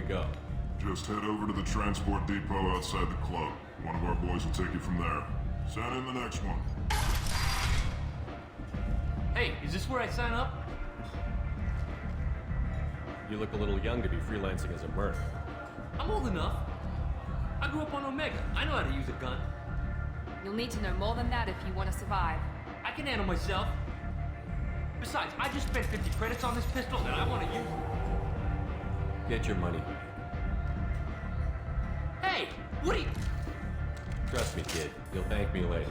go? Just head over to the transport depot outside the club. One of our boys will take you from there. Send in the next one. Hey, is this where I sign up? You look a little young to be freelancing as a merc. I'm old enough. I grew up on Omega. I know how to use a gun. You'll need to know more than that if you want to survive. I can handle myself. Besides, I just spent 50 credits on this pistol and I want to use it. Get your money. Hey, what are you... Trust me, kid. You'll thank me later.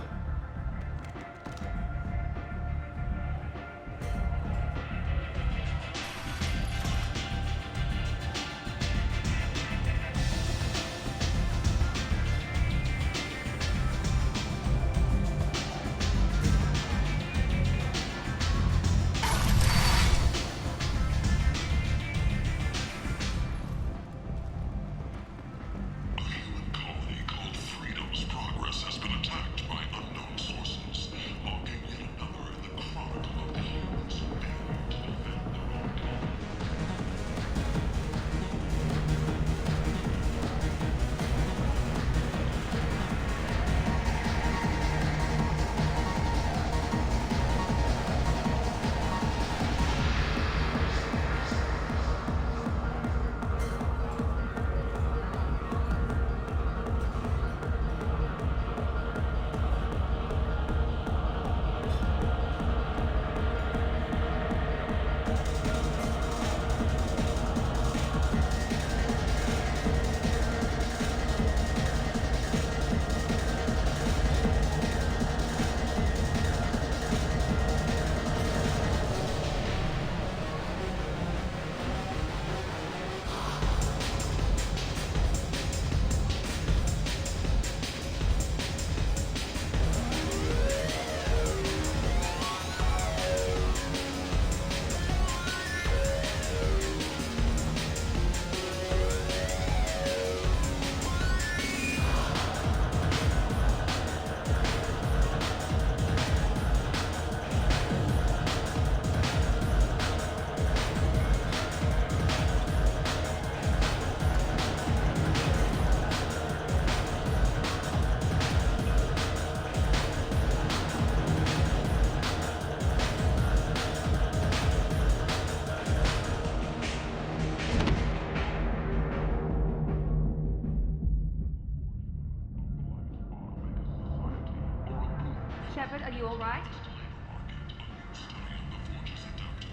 Shepard, are you alright?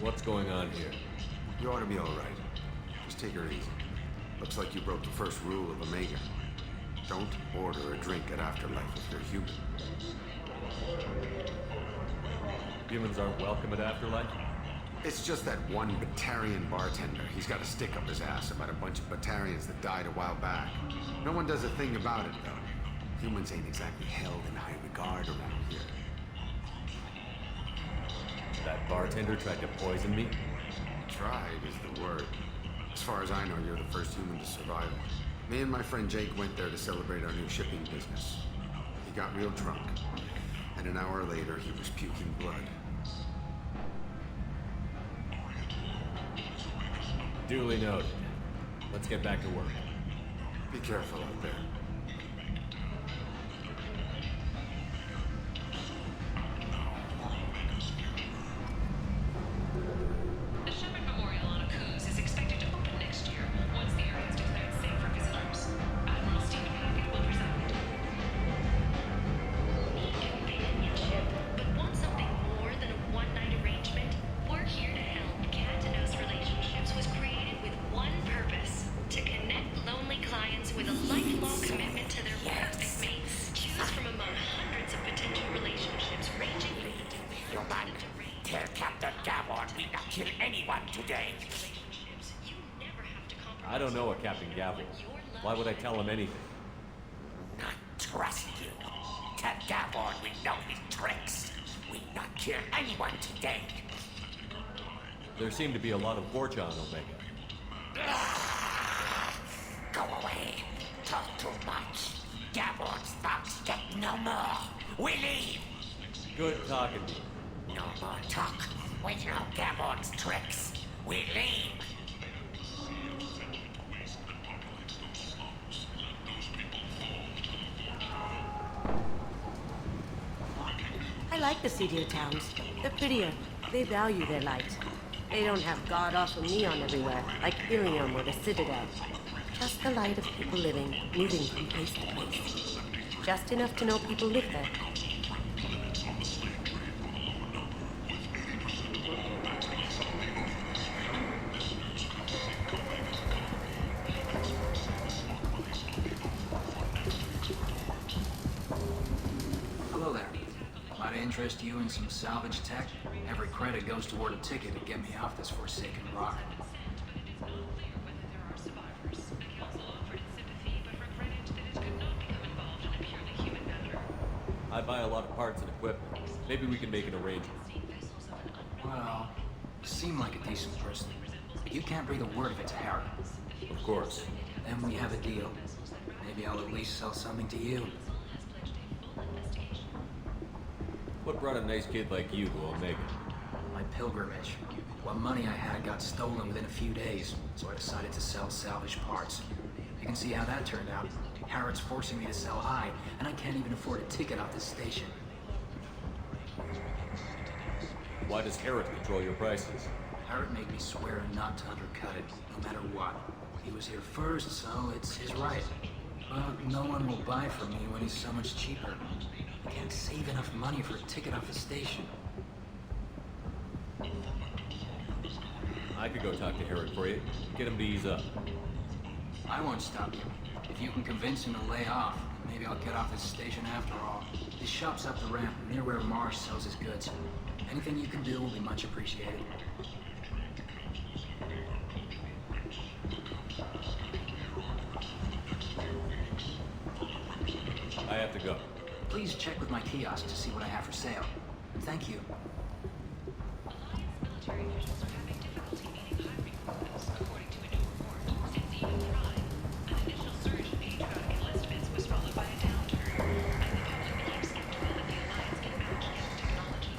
What's going on here? You ought to be all right. Just take her easy. Looks like you broke the first rule of Omega. Don't order a drink at Afterlife if you're human. Humans aren't welcome at Afterlife? It's just that one Batarian bartender. He's got a stick up his ass about a bunch of Batarians that died a while back. No one does a thing about it, though. Humans ain't exactly held in high regard around here. That bartender tried to poison me? Tried is the word. As far as I know, you're the first human to survive. Me and my friend Jake went there to celebrate our new shipping business. He got real drunk, and an hour later he was puking blood. Duly noted. Let's get back to work. Be careful out there. The Shepard Memorial on Akuz is expected to open next year, once the area is declared safe for visitors. Admiral Stephen Hackett will preside. Companionship, but want something more than a one-night arrangement? We're here to help. Katanos Relationships was created with one purpose: to connect lonely clients with a lifelong commitment to their perfect mates. Choose from among hundreds of potential relationships ranging from the Human, tell Captain Gavon we not kill anyone today. relationships. You never have to compromise. I don't know a Captain Gavel. Why would I tell him anything? Not trust you. Tell Gavon we know his tricks. We not kill anyone today. There seem to be a lot of Vorcha on Omega. Go away. Talk too much. Gavon's thoughts get no more. We leave. Good talking to you. No more talk. We know Gavon's tricks. We leave. like the seedier towns. They're prettier. They value their light. They don't have god-awful neon everywhere, like Irium or the Citadel. Just the light of people living, moving from place to place. Just enough to know people live there. Hello there. Might I interest you in some salvage tech? Every credit goes toward a ticket to get me off this forsaken rock. I buy a lot of parts and equipment. Maybe we can make an arrangement. Well, you seem like a decent person. But you can't breathe a word of it to Harry. Of course. Then we have a deal. Maybe I'll at least sell something to you. What brought a nice kid like you to Omega? My pilgrimage. What money I had got stolen within a few days, so I decided to sell salvage parts. You can see how that turned out. Harrod's forcing me to sell high, and I can't even afford a ticket off this station. Why does Herod control your prices? Harrod made me swear not to undercut it, no matter what. He was here first, so it's his right. But no one will buy from me when he's so much cheaper. I can't save enough money for a ticket off the station. I could go talk to Herod for you. Get him to ease up. I won't stop you. If you can convince him to lay off, maybe I'll get off this station after all. His shop's up the ramp, near where Marsh sells his goods. Anything you can do will be much appreciated. I have to go. Please check with my kiosk to see what I have for sale. And thank you. Alliance military officials are having difficulty meeting hiring quotas, according to a new report. It's even crime. An initial surge in patriotic enlistments was followed by a downturn, and the public believes skeptical that the Alliance can match young technology.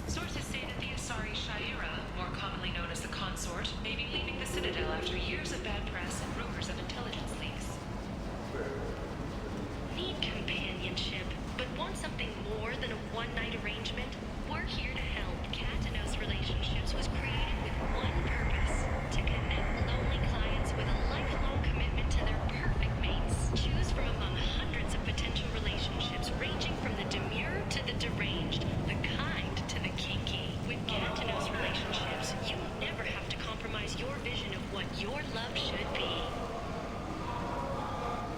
Sources say that the Asari Shaira, more commonly known as the Consort, may be leaving the Citadel after years of bad press and rumors of intelligence leaks. Need companionship, but want something more than a one-night arrangement? We're here to help. Cat and Mouse Relationships was created with one purpose: to connect lonely clients with a lifelong commitment to their perfect mates. Choose from among hundreds of potential relationships, ranging from the demure to the deranged, the kind to the kinky. With Cat and Mouse Relationships, you never have to compromise your vision of what your love should be.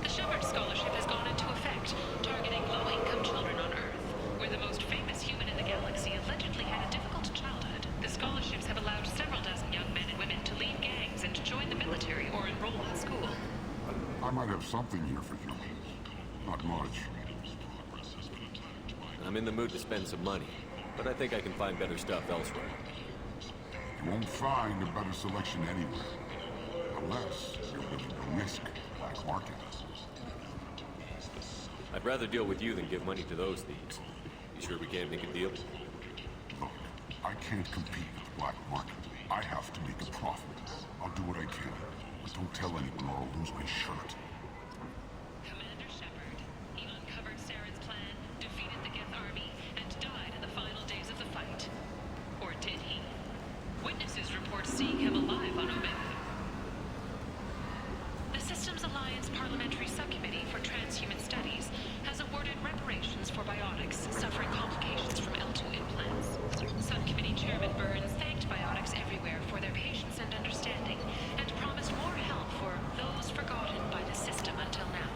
The Shepard Scholarship has gone into effect, targeting low-income children on Earth, where the most famous human in the galaxy allegedly had a difficult childhood. The scholarships have allowed several dozen young men and women to leave gangs and join the military or enroll in school. I might have something here for you. Not much. I'm in the mood to spend some money, but I think I can find better stuff elsewhere. You won't find a better selection anywhere. Unless you're willing to risk the black market. I'd rather deal with you than give money to those thieves. You sure we can't make a deal? Look, I can't compete with the black market. I have to make a profit. I'll do what I can, but don't tell anyone or I'll lose my shirt. Commander Shepard, he uncovered Saren's plan, defeated the Geth army, and died in the final days of the fight. Or did he? Witnesses report seeing him alive on Omega. The Systems Alliance Parliamentary Subcommittee for Transhuman Studies has awarded reparations for biotics suffering complications from L2 implants. Subcommittee Chairman Burns thanked biotics everywhere for their patience and understanding, and promised more help for those forgotten by the system until now.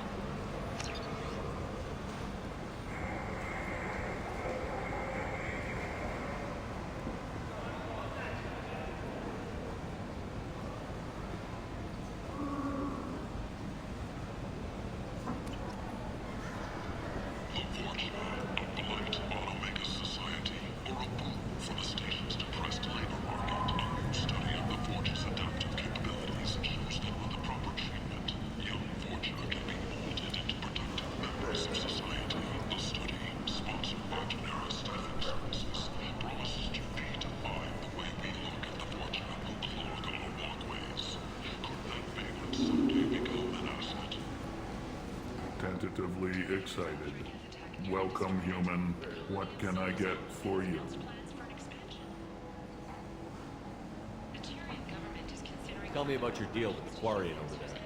Tentatively excited. Welcome, human. What can I get for you? Tell me about your deal with the Quarian over there.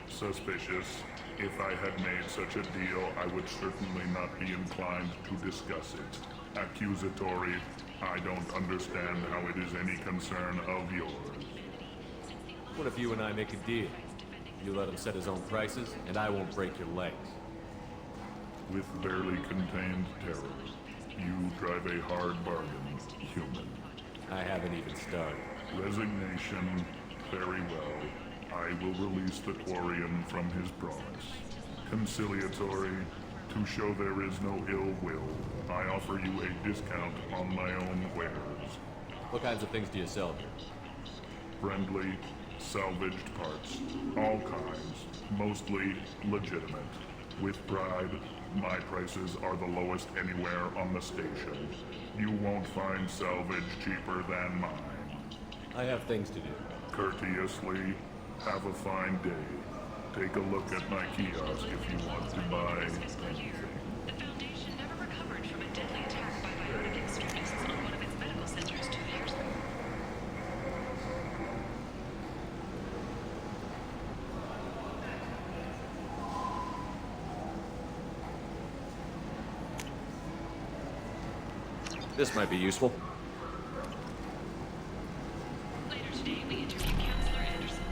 Suspicious. If I had made such a deal, I would certainly not be inclined to discuss it. Accusatory. I don't understand how it is any concern of yours. What if you and I make a deal? You let him set his own prices, and I won't break your legs. With barely contained terror, you drive a hard bargain, human. I haven't even started. Resignation. Very well. I will release the Quarian from his promise. Conciliatory. To show there is no ill will, I offer you a discount on my own wares. What kinds of things do you sell here? Friendly, salvaged parts. All kinds. Mostly legitimate. With pride, my prices are the lowest anywhere on the station. You won't find salvage cheaper than mine. I have things to do. Courteously, have a fine day. Take a look at my kiosk if you want to buy anything. The Foundation never recovered from a deadly attack by bionic extremists on one of its medical centers 2 years ago. This might be useful. Later today, we interview Counselor Anderson.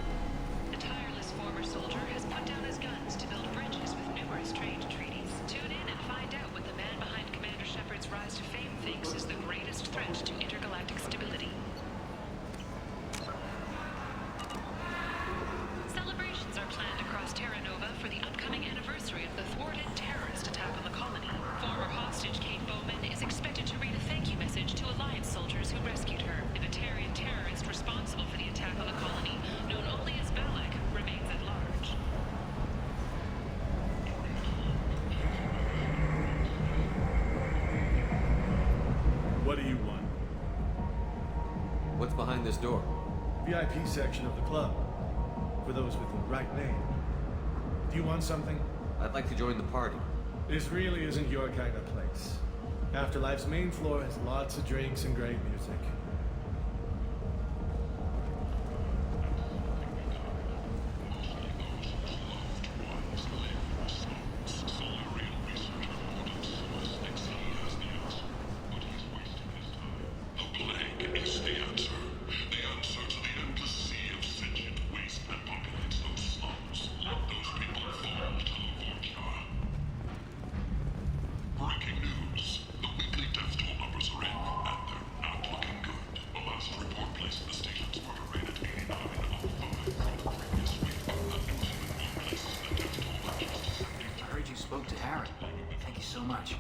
The tireless former soldier has put down his guns to build bridges with numerous trade treaties. Tune in and find out what the man behind Commander Shepard's rise to fame thinks is the greatest threat to intergalactic stability. Celebrations are planned across Terra Nova for the upcoming anniversary of the thwarted terrorist attack on the colony. Former hostage Kate Bowman is expected to read a thank you message to Alliance soldiers who rescued her. The Batarian terrorist responsible for the attack on the colony, known only as Balak, remains at large. What do you want? What's behind this door? VIP section of the club. For those with the right name. Do you want something? I'd like to join the party. This really isn't your kind of place. Afterlife's main floor has lots of drinks and great music. Breaking news. The weekly death toll numbers are in, and they're not looking good. The last report placed the station's murder rate at 89 of 5 from the previous week. That means even more places the death toll has just descended. I heard you spoke to Harry. Thank you so much.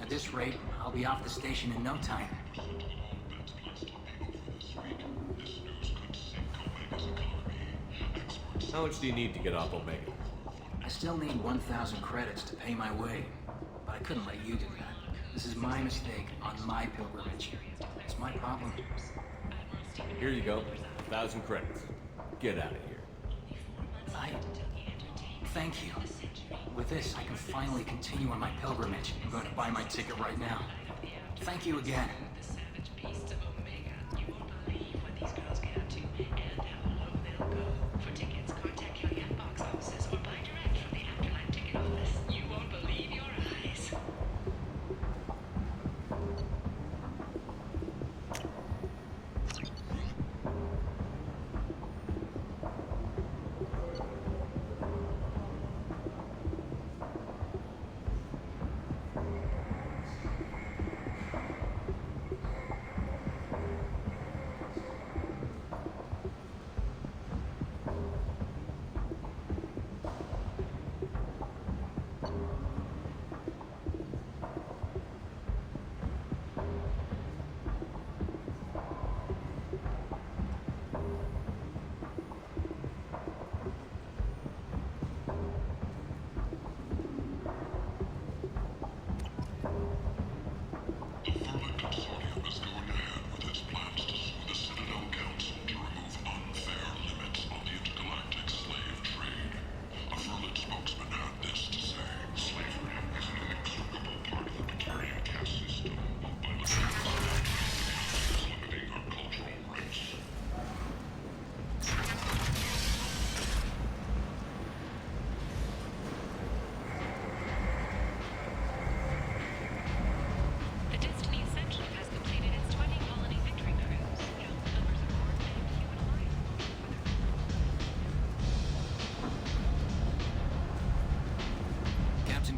At this rate, I'll be off the station in no time. How much do you need to get off Omega? I still need 1,000 credits to pay my way, but I couldn't let you do that. This is my mistake on my pilgrimage. It's my problem. Here you go. 1,000 credits. Get out of here. Thank you. With this, I can finally continue on my pilgrimage. I'm going to buy my ticket right now. Thank you again. The savage beasts of Omega. You won't believe what these girls get up to and how low they'll go. For tickets, contact Kellyanne box offices or buy direct from the Afterlife ticket office. You won't believe your eyes.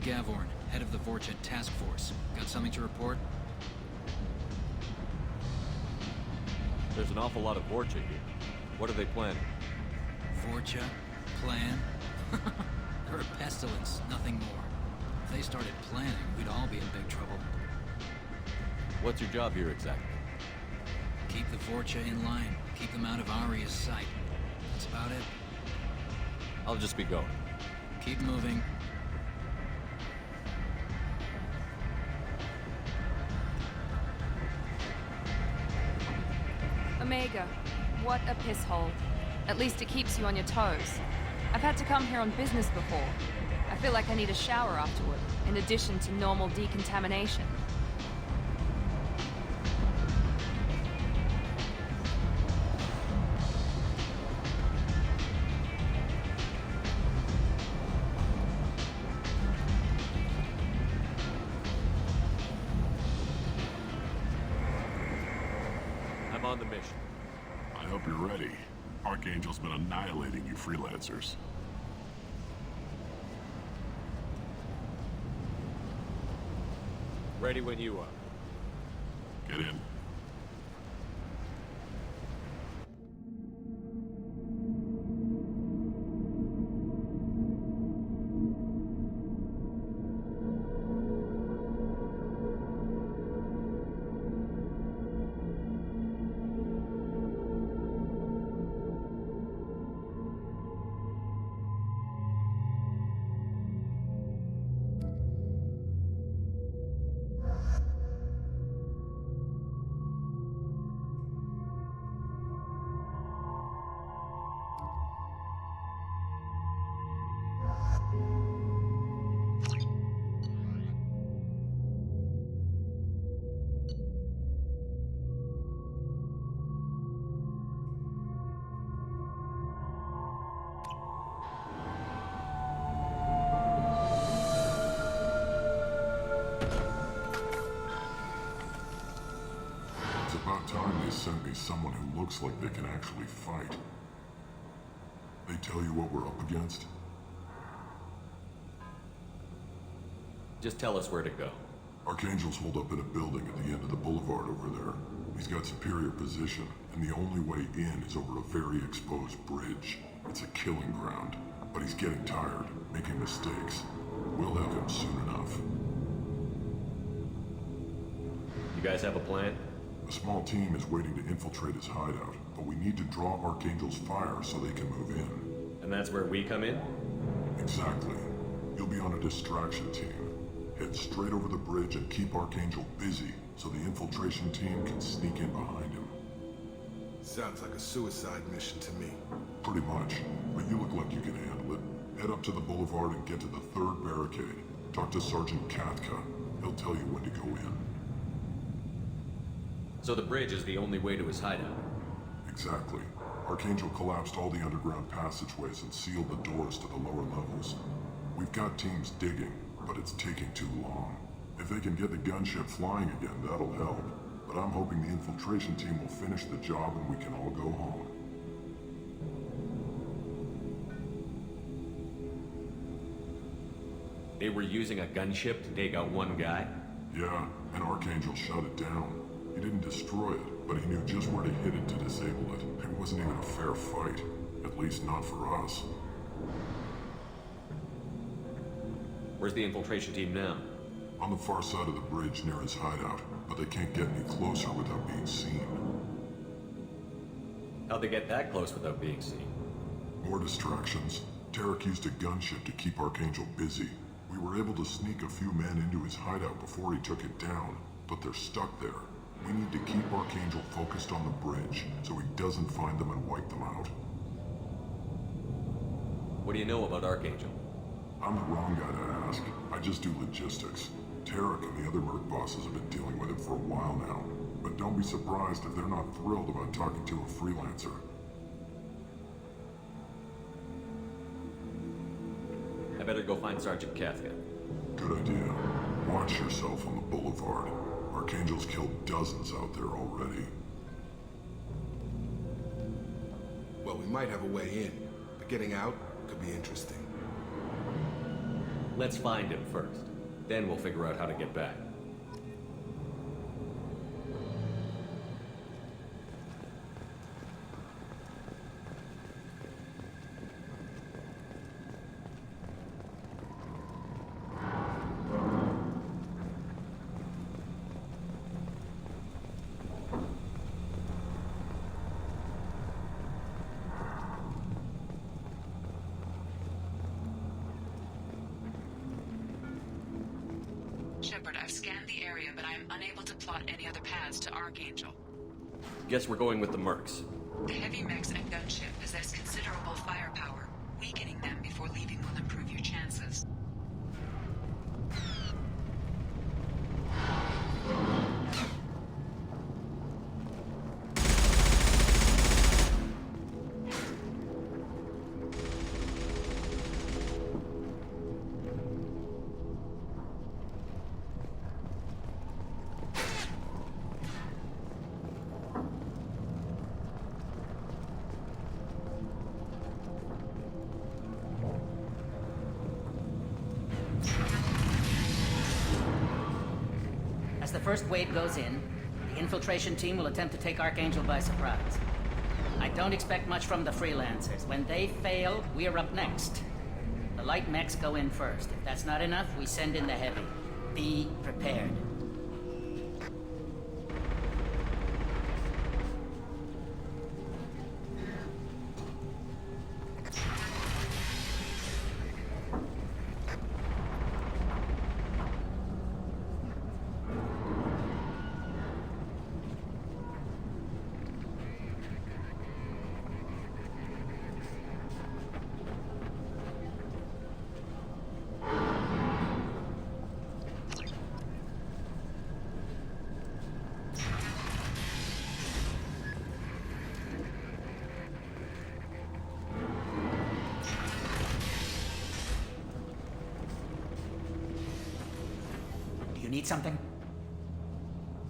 Gavorn, head of the Vorcha task force. Got something to report? There's an awful lot of Vorcha here. What are they planning? Vorcha? Plan? They're a pestilence, nothing more. If they started planning, we'd all be in big trouble. What's your job here exactly? Keep the Vorcha in line. Keep them out of Aria's sight. That's about it. I'll just be going. Keep moving. Omega, what a piss hole. At least it keeps you on your toes. I've had to come here on business before. I feel like I need a shower afterward, in addition to normal decontamination. I'm on the mission. I hope you're ready. Archangel's been annihilating you freelancers. Ready when you are. Get in. It's about time they sent me someone who looks like they can actually fight. They tell you what we're up against? Just tell us where to go. Archangel's holed up in a building at the end of the boulevard over there. He's got superior position, and the only way in is over a very exposed bridge. It's a killing ground, but he's getting tired, making mistakes. We'll have him soon enough. You guys have a plan? A small team is waiting to infiltrate his hideout, but we need to draw Archangel's fire so they can move in. And that's where we come in? Exactly. You'll be on a distraction team. Head straight over the bridge and keep Archangel busy so the infiltration team can sneak in behind him. Sounds like a suicide mission to me. Pretty much, but you look like you can handle it. Head up to the boulevard and get to the third barricade. Talk to Sergeant Katka. He'll tell you when to go in. So the bridge is the only way to his hideout? Exactly. Archangel collapsed all the underground passageways and sealed the doors to the lower levels. We've got teams digging, but it's taking too long. If they can get the gunship flying again, that'll help. But I'm hoping the infiltration team will finish the job and we can all go home. They were using a gunship to take out one guy? Yeah, and Archangel shut it down. He didn't destroy it, but he knew just where to hit it to disable it. It wasn't even a fair fight. At least not for us. Where's the infiltration team now? On the far side of the bridge near his hideout, but they can't get any closer without being seen. How'd they get that close without being seen? More distractions. Tarek used a gunship to keep Archangel busy. We were able to sneak a few men into his hideout before he took it down, but they're stuck there. We need to keep Archangel focused on the bridge, so he doesn't find them and wipe them out. What do you know about Archangel? I'm the wrong guy to ask. I just do logistics. Tarek and the other merc bosses have been dealing with him for a while now. But don't be surprised if they're not thrilled about talking to a freelancer. I better go find Sergeant Katka. Good idea. Watch yourself on the boulevard. Archangel's killed dozens out there already. Well, we might have a way in, but getting out could be interesting. Let's find him first. Then we'll figure out how to get back. Shepard, I've scanned the area, but I am unable to plot any other paths to Archangel. Guess we're going with the Mercs. The heavy mechs and gunship possess considerable firepower. Weakening them before leaving will improve your chances. As the first wave goes in, the infiltration team will attempt to take Archangel by surprise. I don't expect much from the freelancers. When they fail, we are up next. The light mechs go in first. If that's not enough, we send in the heavy. Be prepared. You need something?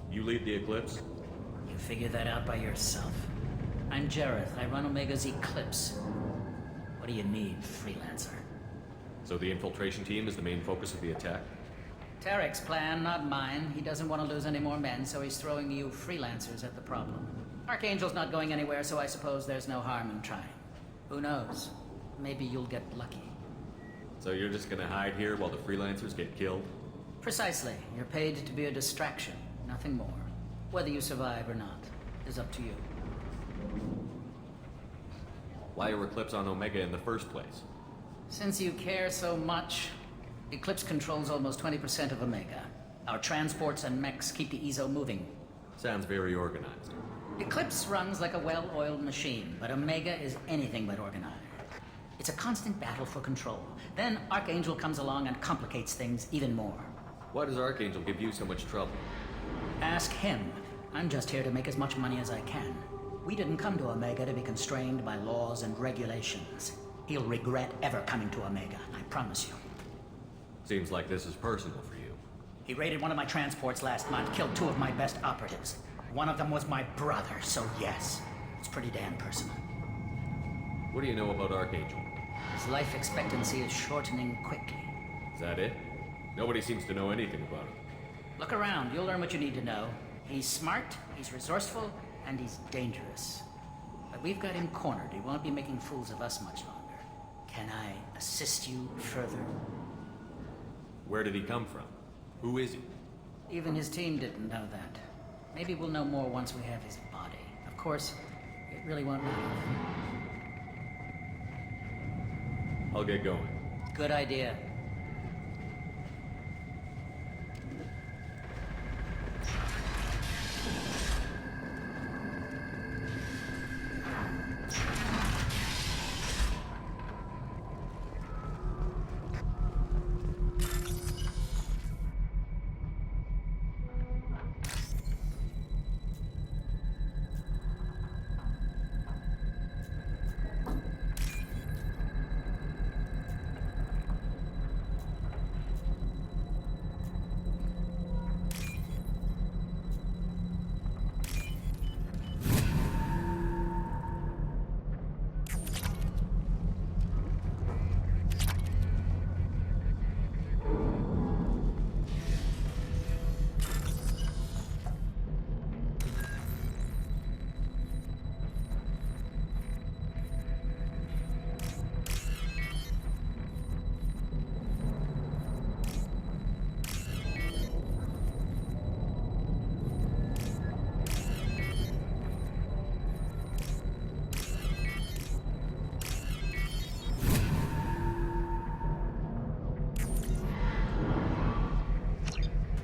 You lead the Eclipse? You figure that out by yourself. I'm Jareth. I run Omega's Eclipse. What do you need, freelancer? So the infiltration team is the main focus of the attack? Tarek's plan, not mine. He doesn't want to lose any more men, so he's throwing you freelancers at the problem. Archangel's not going anywhere, so I suppose there's no harm in trying. Who knows? Maybe you'll get lucky. So you're just gonna hide here while the freelancers get killed? Precisely. You're paid to be a distraction, nothing more. Whether you survive or not is up to you. Why are Eclipse on Omega in the first place? Since you care so much, Eclipse controls almost 20% of Omega. Our transports and mechs keep the EZO moving. Sounds very organized. Eclipse runs like a well-oiled machine, but Omega is anything but organized. It's a constant battle for control. Then Archangel comes along and complicates things even more. Why does Archangel give you so much trouble? Ask him. I'm just here to make as much money as I can. We didn't come to Omega to be constrained by laws and regulations. He'll regret ever coming to Omega, I promise you. Seems like this is personal for you. He raided one of my transports last month, killed 2 of my best operatives. One of them was my brother, so yes, it's pretty damn personal. What do you know about Archangel? His life expectancy is shortening quickly. Is that it? Nobody seems to know anything about him. Look around, you'll learn what you need to know. He's smart, he's resourceful, and he's dangerous. But we've got him cornered. He won't be making fools of us much longer. Can I assist you further? Where did he come from? Who is he? Even his team didn't know that. Maybe we'll know more once we have his body. Of course, it really won't matter. I'll get going. Good idea.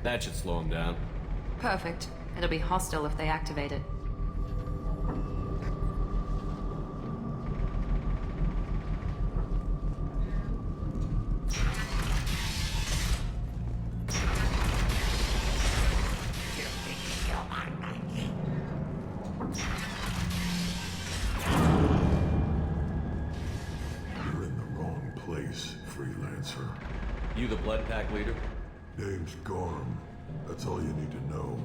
That should slow him down. Perfect. It'll be hostile if they activate it. You're in the wrong place, freelancer. You the Blood Pack leader? Name's Gorm. That's all you need to know.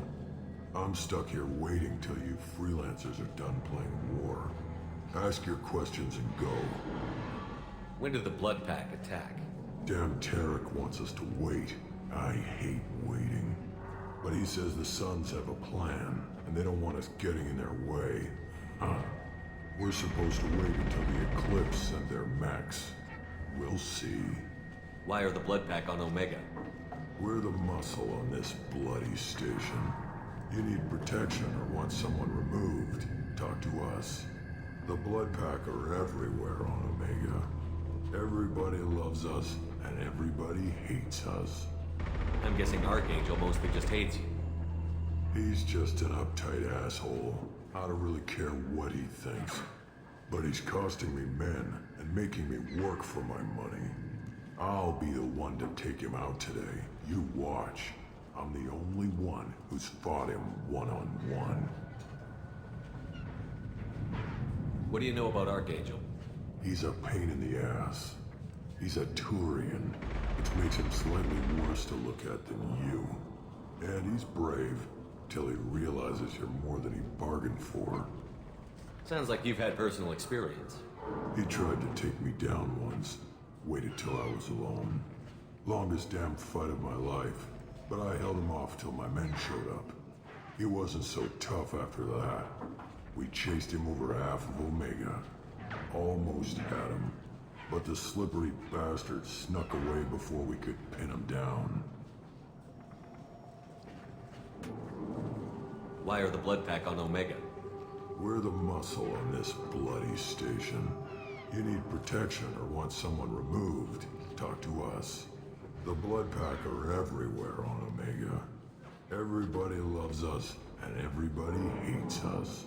I'm stuck here waiting till you freelancers are done playing war. Ask your questions and go. When did the Blood Pack attack? Damn Tarek wants us to wait. I hate waiting. But he says the Suns have a plan, and they don't want us getting in their way. We're supposed to wait until the Eclipse send their mechs. We'll see. Why are the Blood Pack on Omega? We're the muscle on this bloody station. You need protection or want someone removed, talk to us. The Blood Pack are everywhere on Omega. Everybody loves us, and everybody hates us. I'm guessing Archangel mostly just hates you. He's just an uptight asshole. I don't really care what he thinks. But he's costing me men and making me work for my money. I'll be the one to take him out today. You watch. I'm the only one who's fought him one-on-one. What do you know about Archangel? He's a pain in the ass. He's a Turian, which makes him slightly worse to look at than you. And he's brave, till he realizes you're more than he bargained for. Sounds like you've had personal experience. He tried to take me down once. Waited till I was alone. Longest damn fight of my life. But I held him off till my men showed up. He wasn't so tough after that. We chased him over half of Omega. Almost had him. But the slippery bastard snuck away before we could pin him down. Why are the Blood Pack on Omega? We're the muscle on this bloody station. You need protection or want someone removed, talk to us. The Blood Pack are everywhere on Omega. Everybody loves us, and everybody hates us.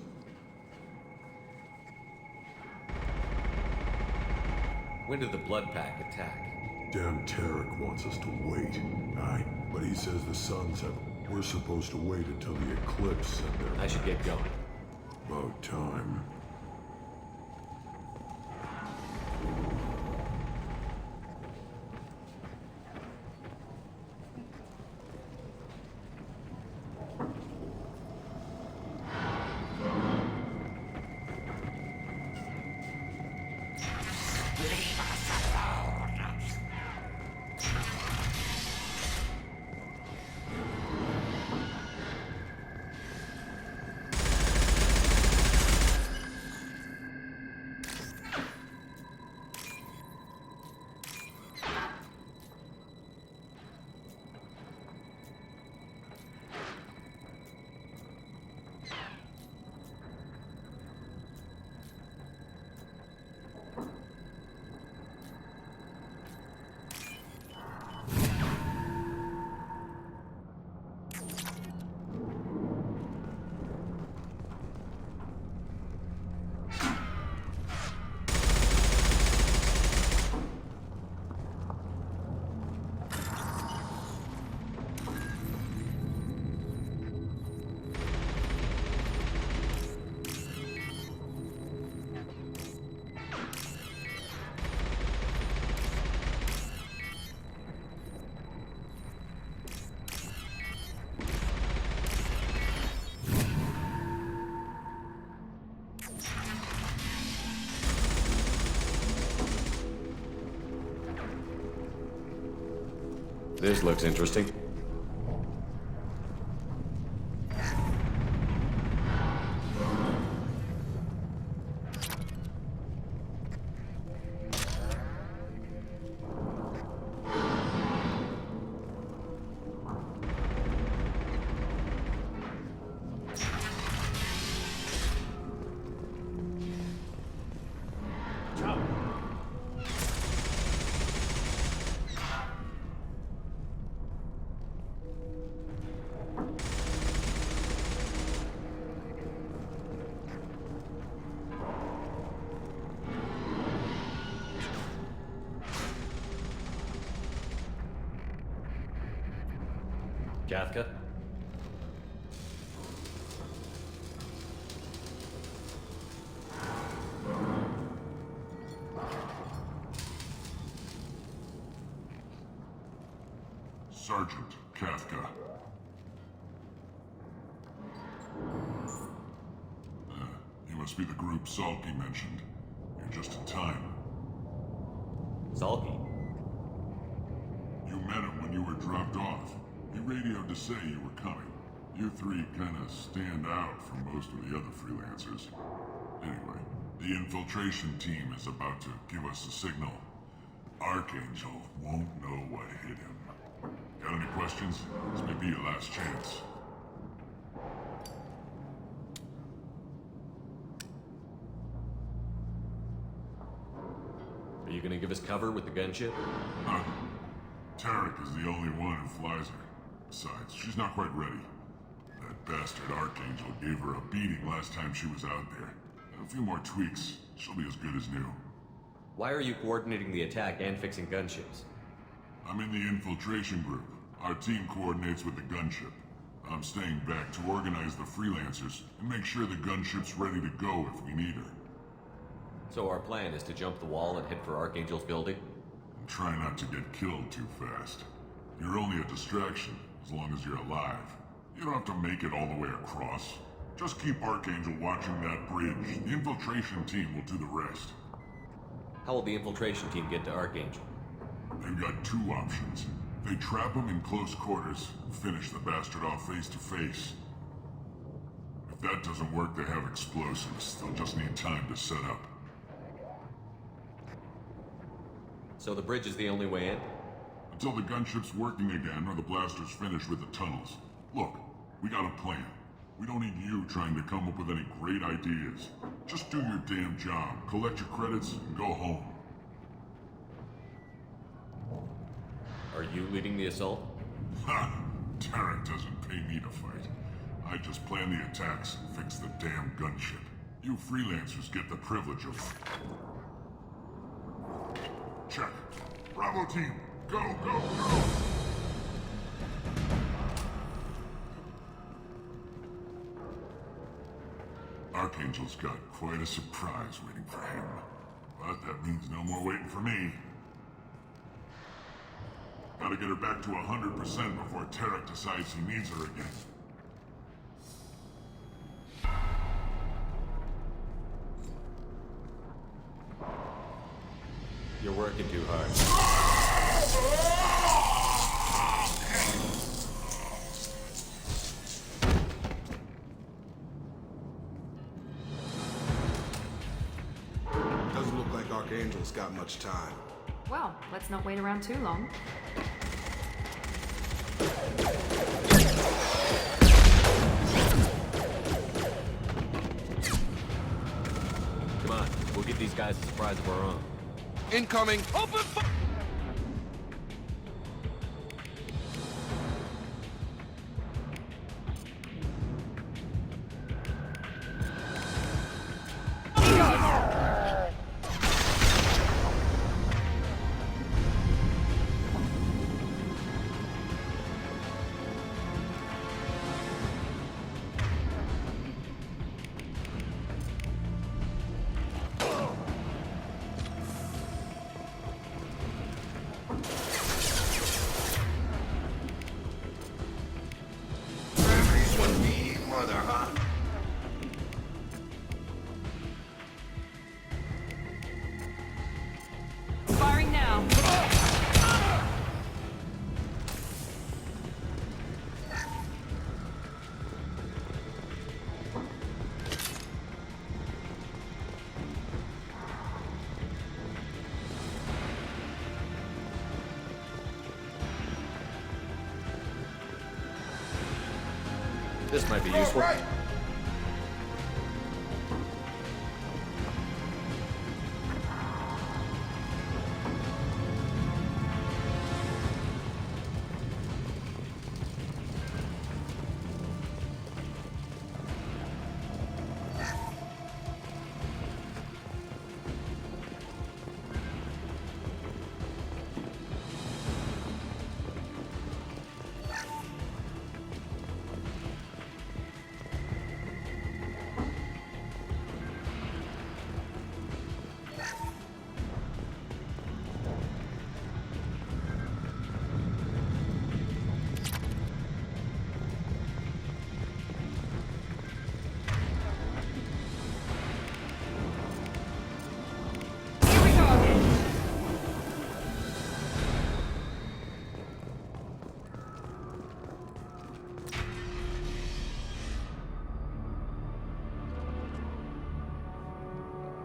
When did the Blood Pack attack? Damn Tarek wants us to wait. Aye, but he says the Suns have... We're supposed to wait until the Eclipse send their... I should get going. About time. This looks interesting. Kafka? Sergeant Kafka. You must be the group Salky mentioned. You're just in time. Salky? You met him when you were dropped off. He radioed to say you were coming. You three kinda stand out from most of the other freelancers. Anyway, the infiltration team is about to give us a signal. Archangel won't know what hit him. Got any questions? This may be your last chance. Are you gonna give us cover with the gunship? Tarek is the only one who flies her. Besides, she's not quite ready. That bastard Archangel gave her a beating last time she was out there. A few more tweaks, she'll be as good as new. Why are you coordinating the attack and fixing gunships? I'm in the infiltration group. Our team coordinates with the gunship. I'm staying back to organize the freelancers and make sure the gunship's ready to go if we need her. So our plan is to jump the wall and head for Archangel's building? And try not to get killed too fast. You're only a distraction, as long as you're alive. You don't have to make it all the way across. Just keep Archangel watching that bridge. The infiltration team will do the rest. How will the infiltration team get to Archangel? They've got two options. They trap him in close quarters, and finish the bastard off face to face. If that doesn't work, they have explosives. They'll just need time to set up. So the bridge is the only way in? Until the gunship's working again or the blasters finish with the tunnels. Look, we got a plan. We don't need you trying to come up with any great ideas. Just do your damn job, collect your credits, and go home. Are you leading the assault? Ha! Tarek doesn't pay me to fight. I just plan the attacks and fix the damn gunship. You freelancers get the privilege of... Check. Bravo team, go, go, go! Archangel's got quite a surprise waiting for him. But that means no more waiting for me. Gotta get her back to 100% before Tarek decides he needs her again. You're working too hard. Doesn't look like Archangel's got much time. Well, let's not wait around too long. Come on, we'll give these guys a surprise of our own. Incoming! Open fire! Firing now. This might be useful.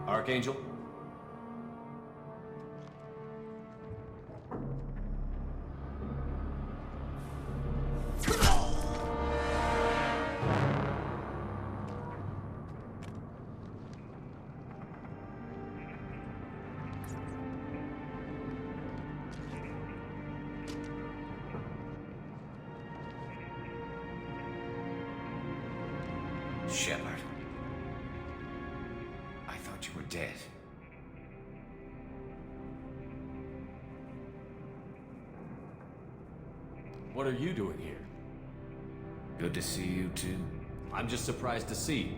Archangel? Shepard. I thought you were dead. What are you doing here? Good to see you too. I'm just surprised to see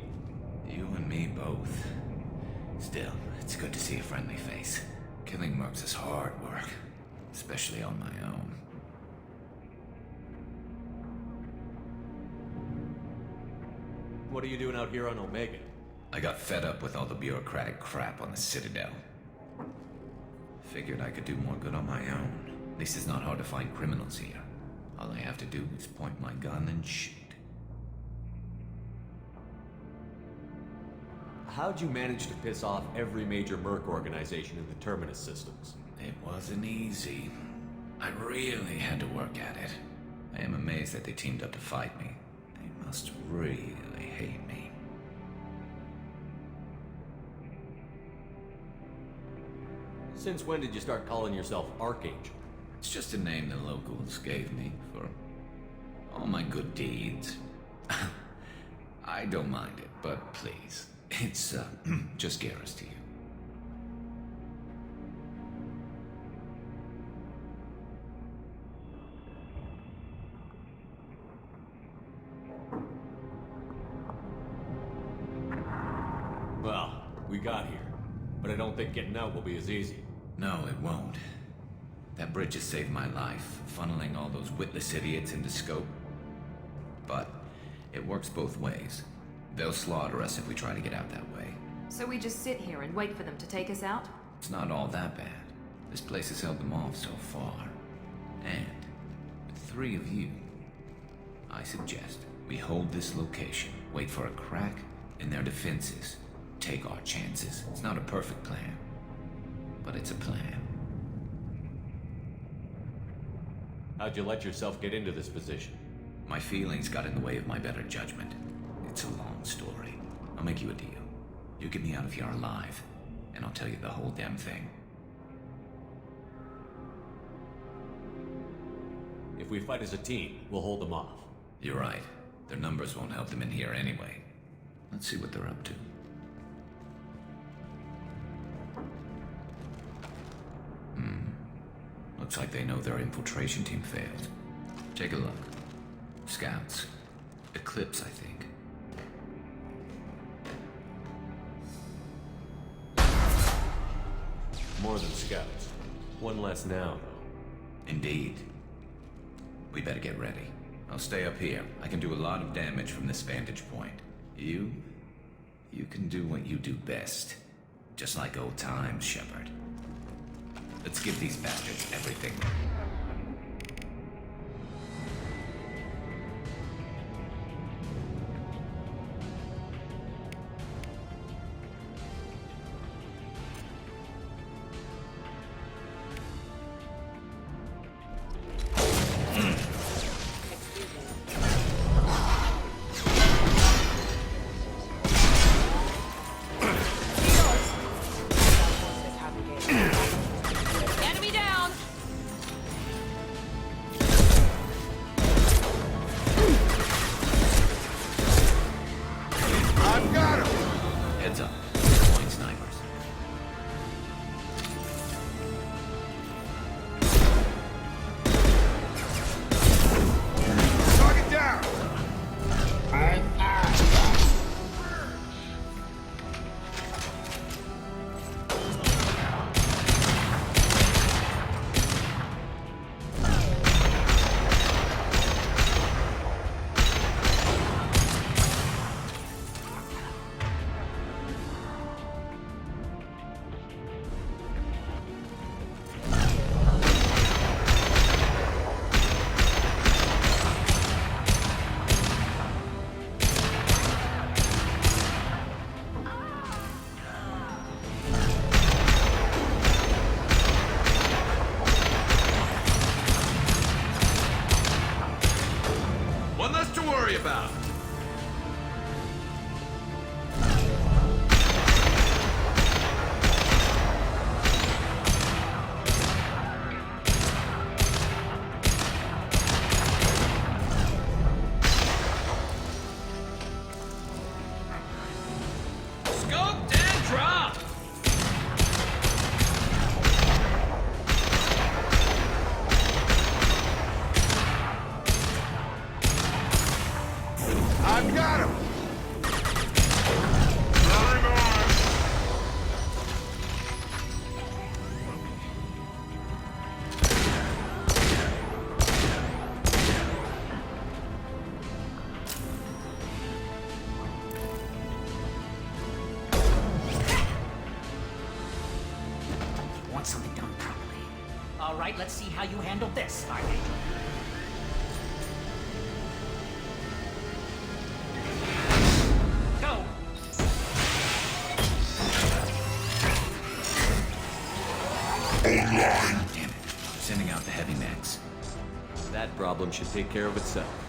you. You and me both. Still, it's good to see a friendly face. Killing mercs is hard work, especially on my own. What are you doing out here on Omega? I got fed up with all the bureaucratic crap on the Citadel. Figured I could do more good on my own. At least it's not hard to find criminals here. All I have to do is point my gun and shoot. How'd you manage to piss off every major merc organization in the Terminus systems? It wasn't easy. I really had to work at it. I am amazed that they teamed up to fight me. They must really hate me. Since when did you start calling yourself Archangel? It's just a name the locals gave me for all my good deeds. I don't mind it, but please, it's just Garrus to you. Well, we got here, but I don't think getting out will be as easy. No, it won't. That bridge has saved my life, funneling all those witless idiots into scope. But it works both ways. They'll slaughter us if we try to get out that way. So we just sit here and wait for them to take us out? It's not all that bad. This place has held them off so far. And with 3 of you, I suggest we hold this location, wait for a crack in their defenses, take our chances. It's not a perfect plan, but it's a plan. How'd you let yourself get into this position? My feelings got in the way of my better judgment. It's a long story. I'll make you a deal. You get me out of here alive, and I'll tell you the whole damn thing. If we fight as a team, we'll hold them off. You're right. Their numbers won't help them in here anyway. Let's see what they're up to. Looks like they know their infiltration team failed. Take a look. Scouts. Eclipse, I think. More than scouts. One less now, though. Indeed. We better get ready. I'll stay up here. I can do a lot of damage from this vantage point. You can do what you do best. Just like old times, Shepard. Let's give these bastards everything. Enemy down! I've got him! Heads up. Deploying snipers. Target down! Scoped and dropped! I've got him! Very nice! You want something done properly. All right, let's see how you handle this, Archangel. Go! Damn it. Sending out the heavy mechs. That problem should take care of itself.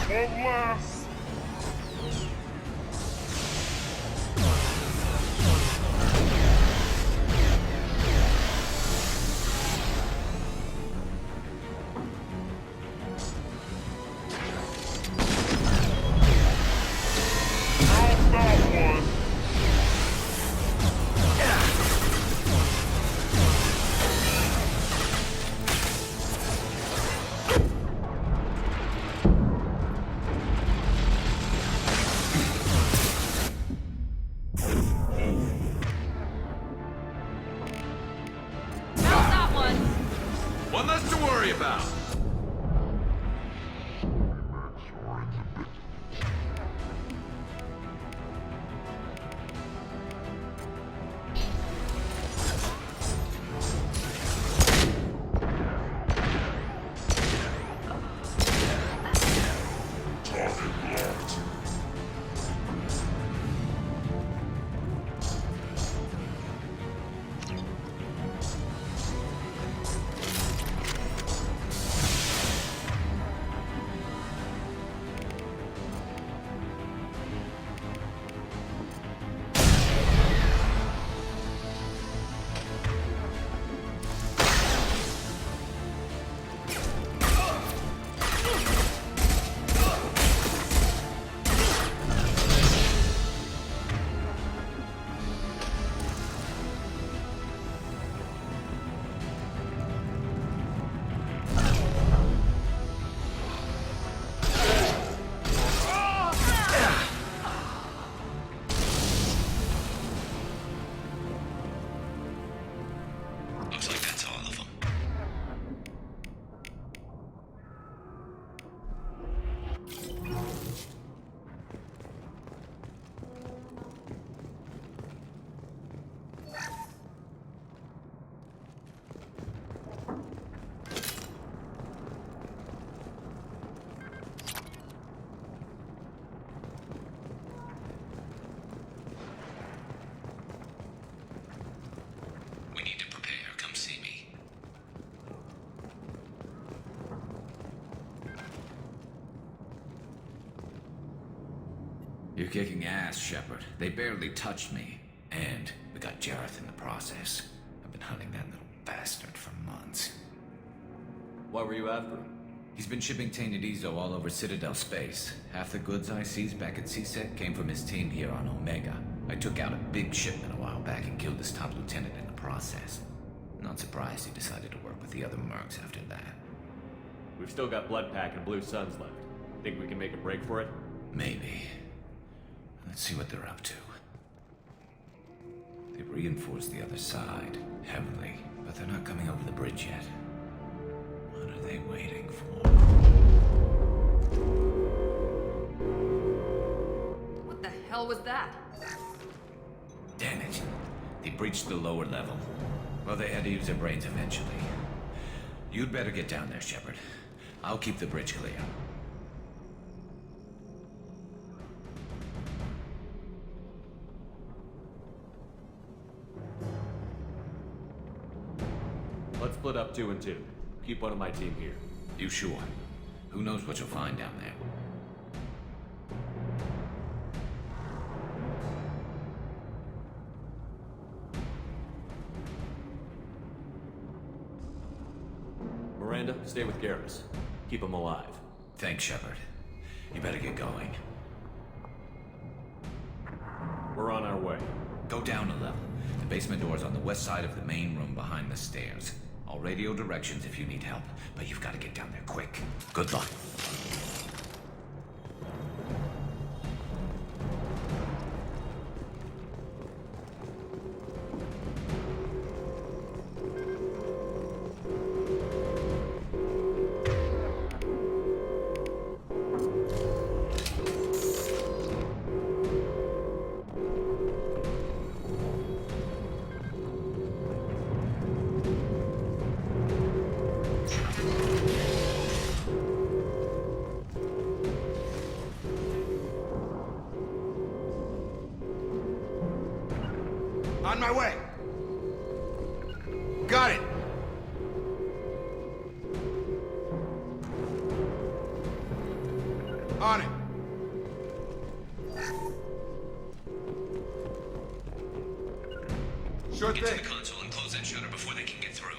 One last! How's that one? How's that one? One less to worry about. Target locked. Looks like that's all of them. We need to prepare. Come see me. You're kicking ass, Shepard. They barely touched me. And we got Jareth in the process. I've been hunting that little bastard for months. Why were you after him? He's been shipping tainted Ezo all over Citadel space. Half the goods I seized back at CSEC came from his team here on Omega. I took out a big shipment a while back and killed his top lieutenant in the process. Not surprised he decided to work with the other mercs after that. We've still got Bloodpack and Blue Suns left. Think we can make a break for it? Maybe. Let's see what they're up to. They reinforced the other side heavily, but they're not coming over the bridge yet. What are they waiting for? What the hell was that? Damn it. They breached the lower level. Well, they had to use their brains eventually. You'd better get down there, Shepard. I'll keep the bridge clear. Let's split up 2 and 2. Keep one of my team here. You sure? Who knows what you'll find down there? Miranda, stay with Garrus. Keep him alive. Thanks, Shepard. You better get going. We're on our way. Go down a level. The basement door's on the west side of the main room behind the stairs. I'll radio directions if you need help, but you've got to get down there quick. Good luck. On my way. Got it. On it. Sure Get thing. to the console and close that shutter before they can get through.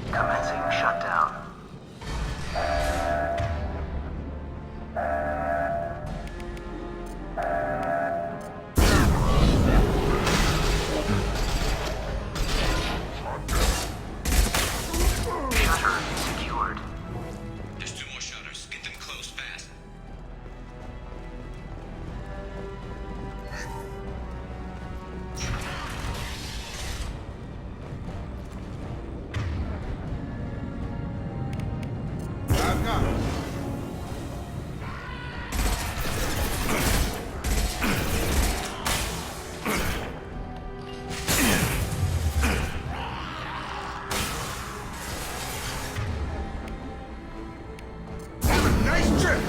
Commencing shutdown. Shutter secured. There's 2 more shutters. Get them closed fast. I've got it. Have a nice trip.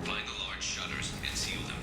Find the large shutters and seal them.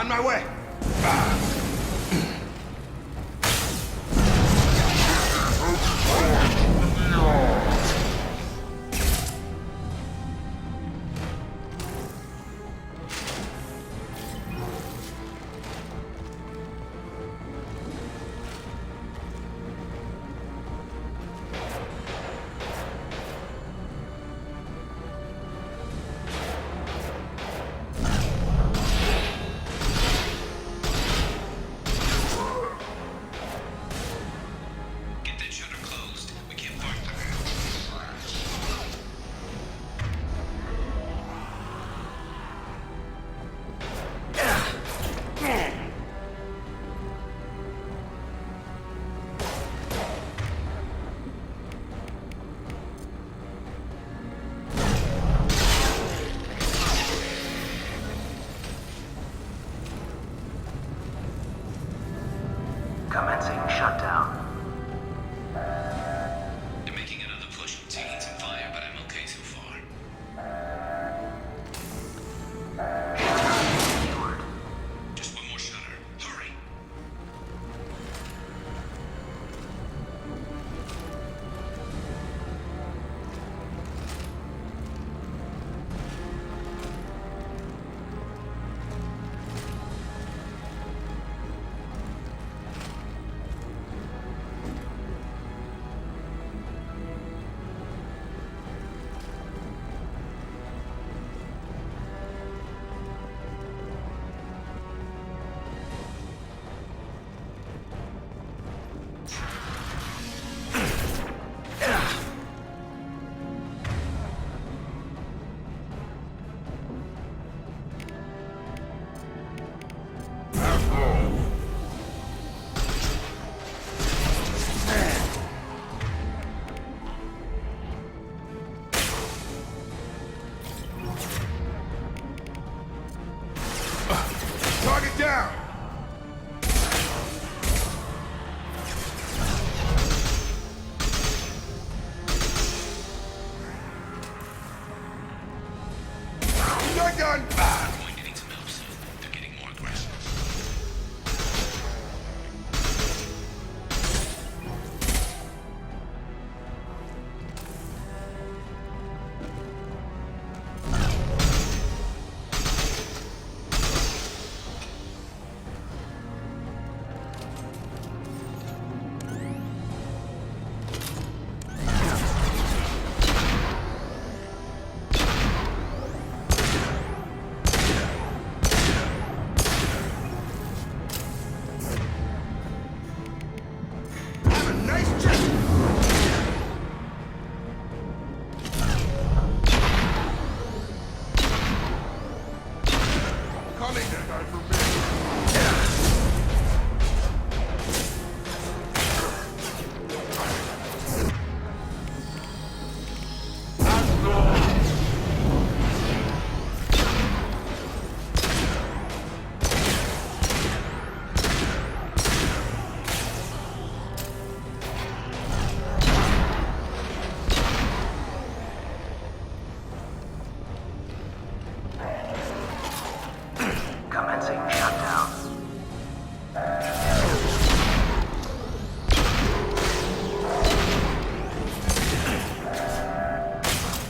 On my way. Get that shutter closed. We can't park there. Commencing shutdown. They're making another push. Taking some fire, but I'm okay so far. Secured. Just one more shutter. Hurry. Target down. You're done. Going to need some help soon. They're getting more aggressive. Have a nice trip. Coming. Commencing shutdown.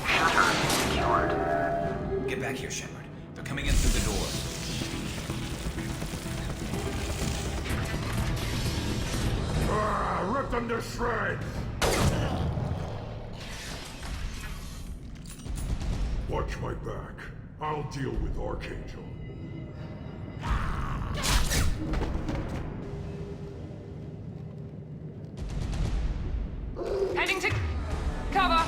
Shutter secured. Get back here, Shepard. They're coming in through the door. Rip them to shreds! Watch my back. I'll deal with Archangel. Heading to cover.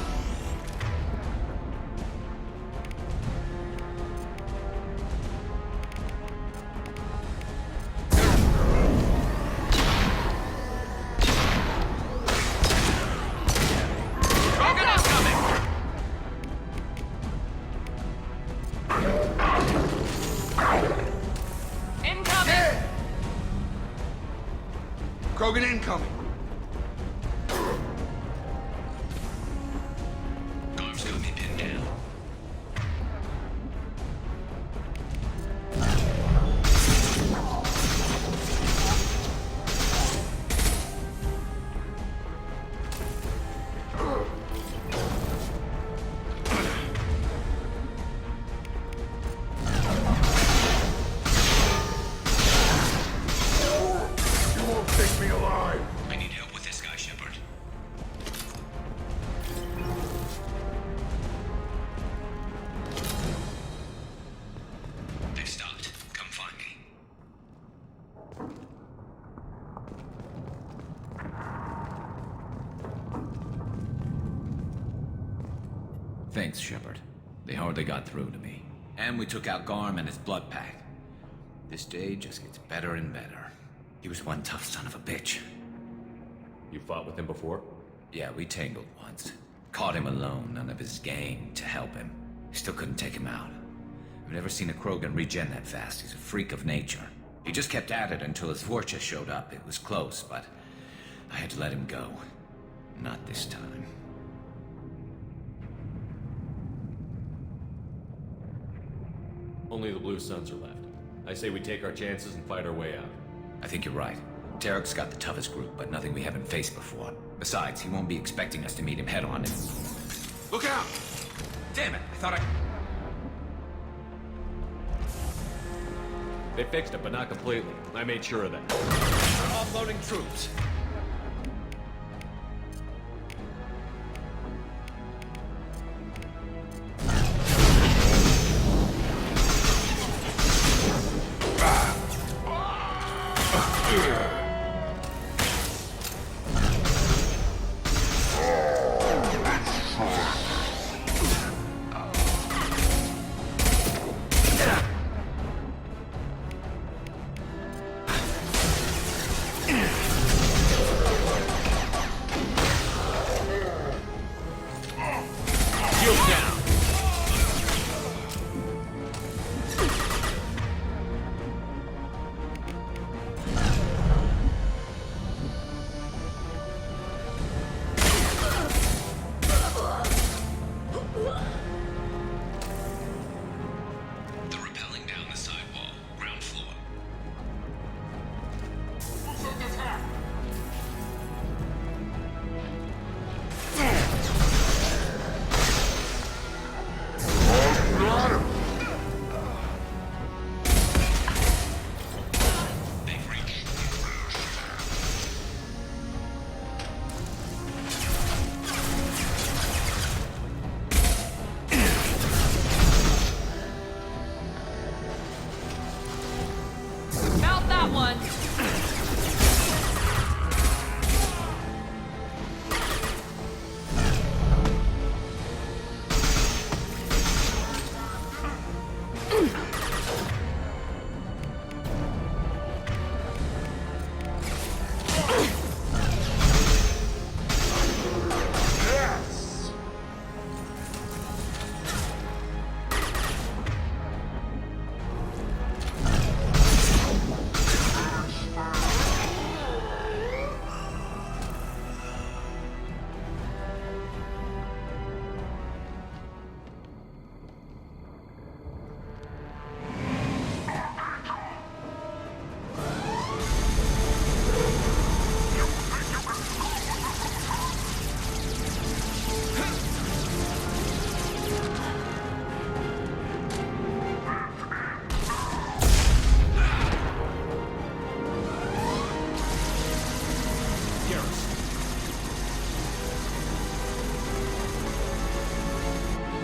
Krogan incoming. Arm's got me pinned down. Thanks, Shepard. They hardly got through to me. And we took out Garm and his blood pack. This day just gets better and better. He was one tough son of a bitch. You fought with him before? Yeah, we tangled once. Caught him alone, none of his gang to help him. Still couldn't take him out. I've never seen a Krogan regen that fast. He's a freak of nature. He just kept at it until his Vorcha showed up. It was close, but I had to let him go. Not this time. Only the Blue Suns are left. I say we take our chances and fight our way out. I think you're right. Tarek's got the toughest group, but nothing we haven't faced before. Besides, he won't be expecting us to meet him head-on. Look out! Damn it, I thought I... They fixed it, but not completely. I made sure of that. Offloading troops.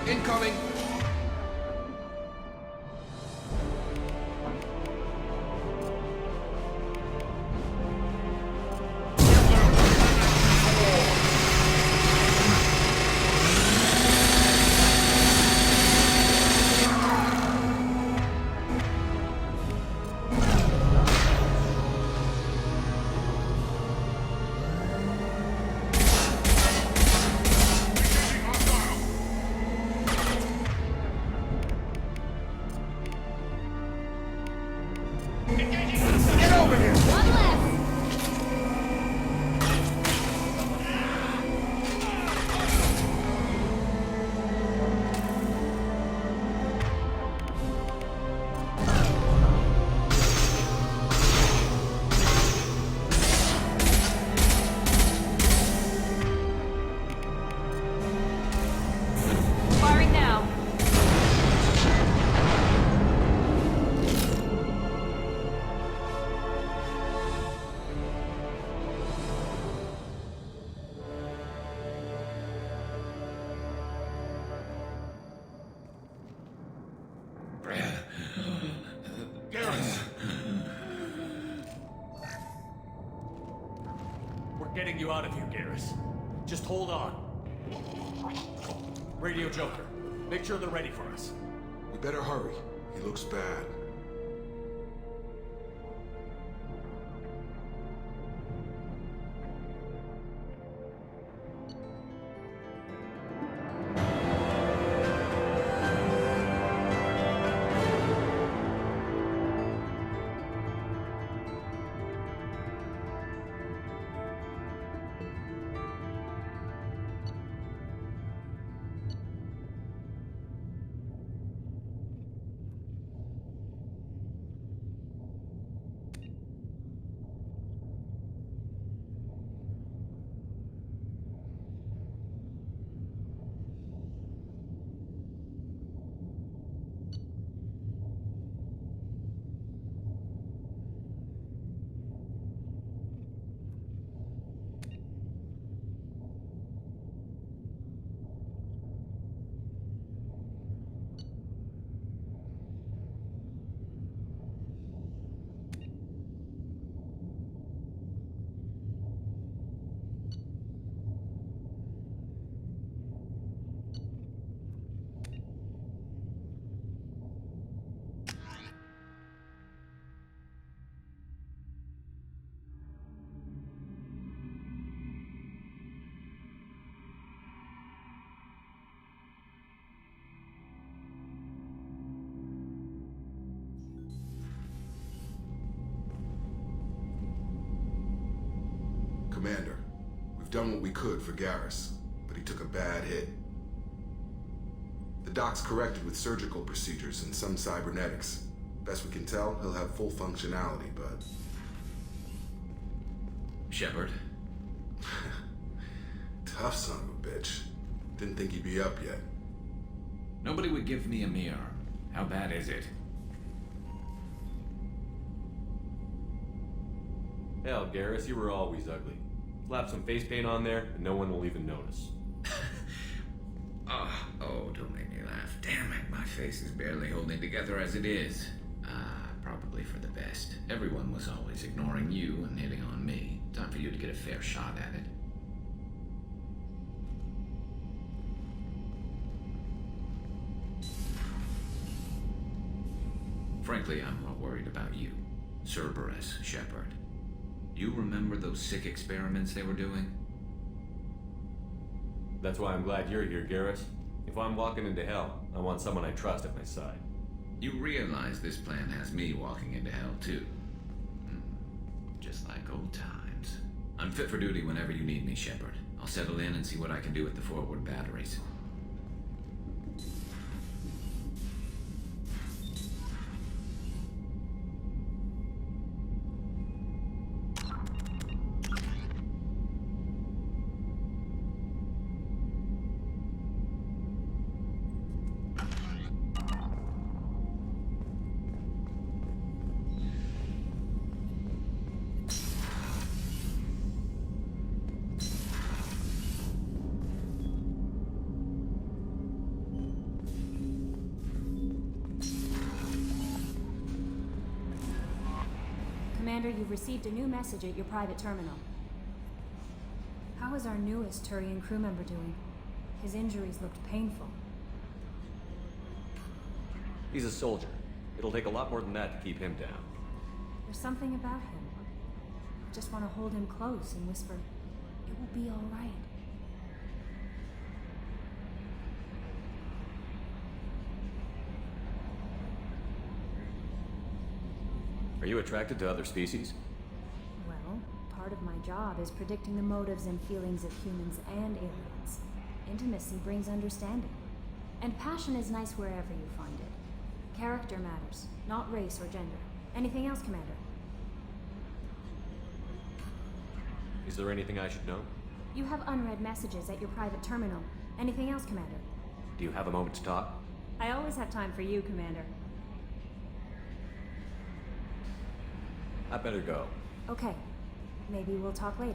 Incoming! Get over here! One left! Firing now. Garrus! We're getting you out of here, Garrus. Just hold on. Radio Joker, make sure they're ready for us. We better hurry. He looks bad. Commander, we've done what we could for Garrus, but he took a bad hit. The doc's corrected with surgical procedures and some cybernetics. Best we can tell, he'll have full functionality, but... Shepard? Tough son of a bitch. Didn't think he'd be up yet. Nobody would give me a mirror. How bad is it? Hell, Garrus, you were always ugly. Slap some face paint on there, and no one will even notice. Oh, don't make me laugh. Damn it, my face is barely holding together as it is. Probably for the best. Everyone was always ignoring you and hitting on me. Time for you to get a fair shot at it. Frankly, I'm more worried about you. Cerberus, Shepard. You remember those sick experiments they were doing? That's why I'm glad you're here, Garrus. If I'm walking into hell, I want someone I trust at my side. You realize this plan has me walking into hell, too. Just like old times. I'm fit for duty whenever you need me, Shepard. I'll settle in and see what I can do with the forward batteries. Commander, you've received a new message at your private terminal. How is our newest Turian crew member doing? His injuries looked painful. He's a soldier. It'll take a lot more than that to keep him down. There's something about him. I just want to hold him close and whisper, "It will be all right." Are you attracted to other species? Well, part of my job is predicting the motives and feelings of humans and aliens. Intimacy brings understanding. And passion is nice wherever you find it. Character matters, not race or gender. Anything else, Commander? Is there anything I should know? You have unread messages at your private terminal. Anything else, Commander? Do you have a moment to talk? I always have time for you, Commander. I better go. Okay. Maybe we'll talk later.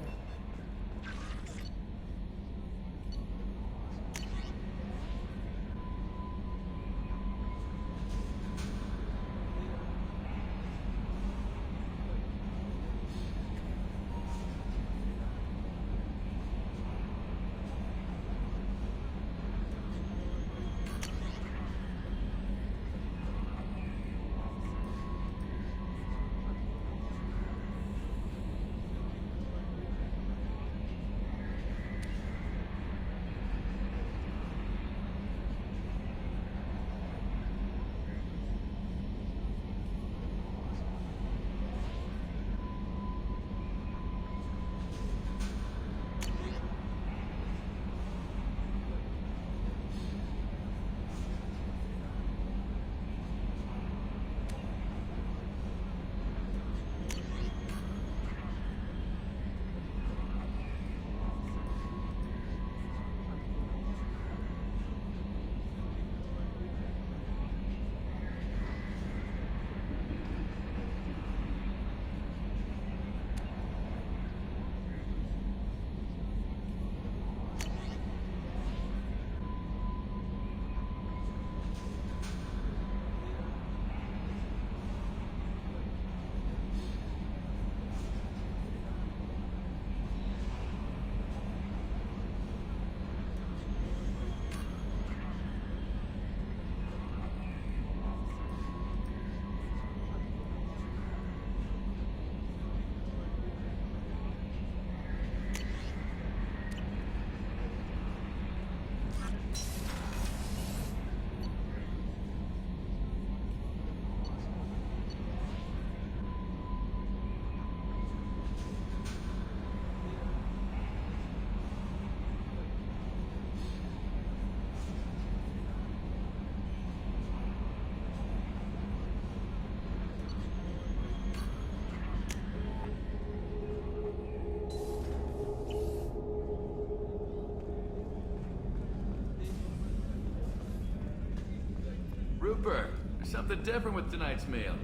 Rupert, there's something different with tonight's meal.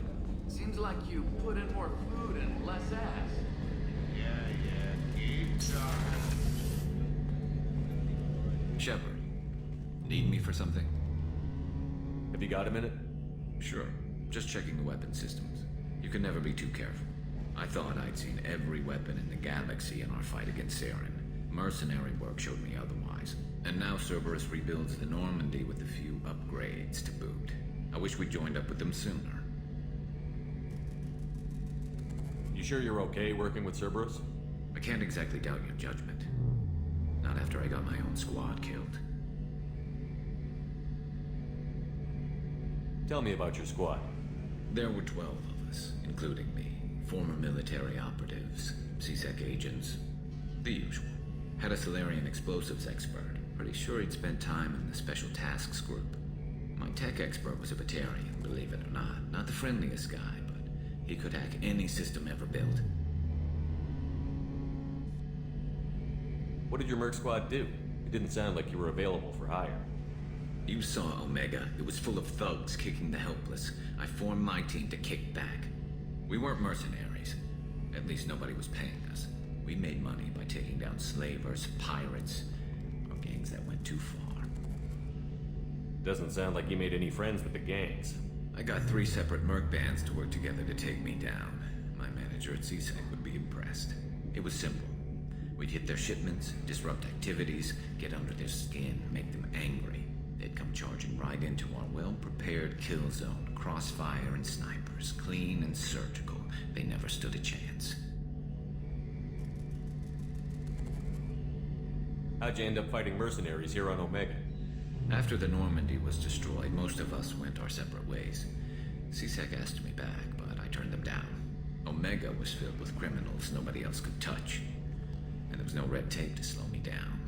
Seems like you put in more food and less ass. Shepard, need me for something? Have you got a minute? Sure. Just checking the weapon systems. You can never be too careful. I thought I'd seen every weapon in the galaxy in our fight against Saren. Mercenary work showed me otherwise. And now Cerberus rebuilds the Normandy with a few upgrades to boot. I wish we'd joined up with them sooner. You sure you're okay working with Cerberus? I can't exactly doubt your judgment. Not after I got my own squad killed. Tell me about your squad. There were 12 of us, including me. Former military operatives, CSEC agents, the usual. Had a Solarian explosives expert. Pretty sure he'd spent time in the Special Tasks Group. My tech expert was a Batarian, believe it or not. Not the friendliest guy, but he could hack any system ever built. What did your merc squad do? It didn't sound like you were available for hire. You saw Omega. It was full of thugs kicking the helpless. I formed my team to kick back. We weren't mercenaries. At least nobody was paying us. We made money by taking down slavers, pirates, or gangs that went too far. Doesn't sound like you made any friends with the gangs. I got 3 separate merc bands to work together to take me down. My manager at CSEC would be impressed. It was simple. We'd hit their shipments, disrupt activities, get under their skin, make them angry. They'd come charging right into our well-prepared kill zone, crossfire and snipers, clean and surgical. They never stood a chance. How'd you end up fighting mercenaries here on Omega? After the Normandy was destroyed, most of us went our separate ways. CSEC asked me back, but I turned them down. Omega was filled with criminals nobody else could touch. And there was no red tape to slow me down.